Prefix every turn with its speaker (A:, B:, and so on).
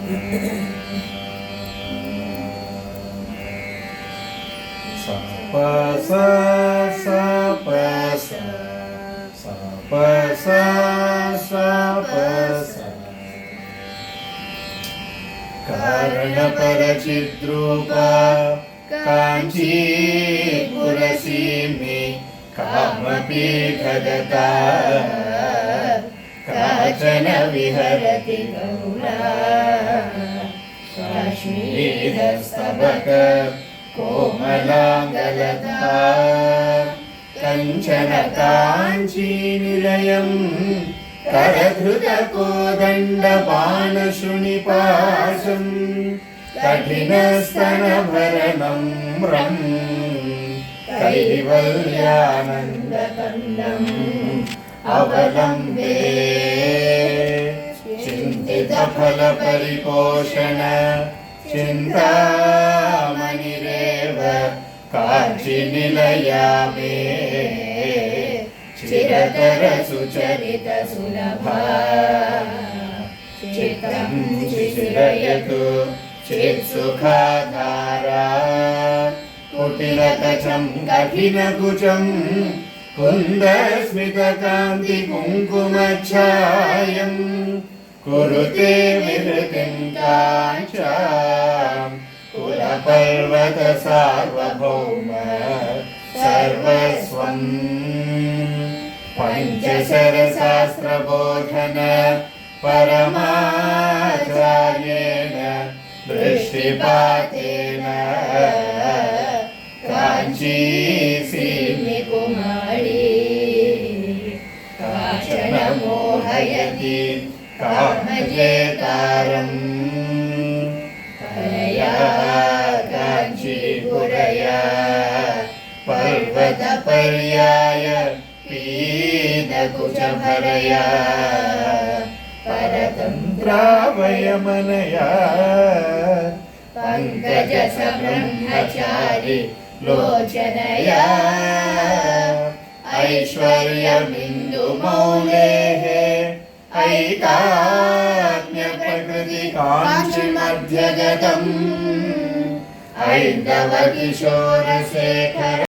A: sa pa sa sa pa sa sa pa sa sa pa sa कारणपरचिद्रूपा काञ्चीपुरसीमे कामपीठगता काचन विहरति गौरा काश्मीरस्तबक कोमलाङ्गलता कञ्चन काञ्चीनिलयम् करधृतकोदण्डबाणशुनिपाशं कठिनस्तनभरणं कैवल्यानन्दकन्दम् अवलम्बे चिन्तितफलपरिपोषण चिन्तामणिरेव काञ्चीनिलया मे चिरतर सुचरित सुलभा चित्तं शिशिरयतु चित्सुखाधारा कुटिलकचं कठिनकुचं कुन्दस्मितकान्तिकुङ्कुमच्छायं कुरुते विहृतिं काञ्चां कुलपर्वत सार्वभौम सर्वस्वम् पञ्चशरशास्त्रबोधन परमाचार्येण दृष्टिपातेन काञ्ची सीमिकुमारी काचन मोहयति कामजेतारम् परया काञ्चीपुरया पर्वतपर्याय पीनकुचभरया परतन्त्रावयमनया पङ्कजसब्रह्मचारि लोचनया ऐश्वर्यबिन्दुमौलेः ऐकात्म्यप्रकृतिकाञ्चिमध्यगतम् ऐन्दवकिशोरशेखर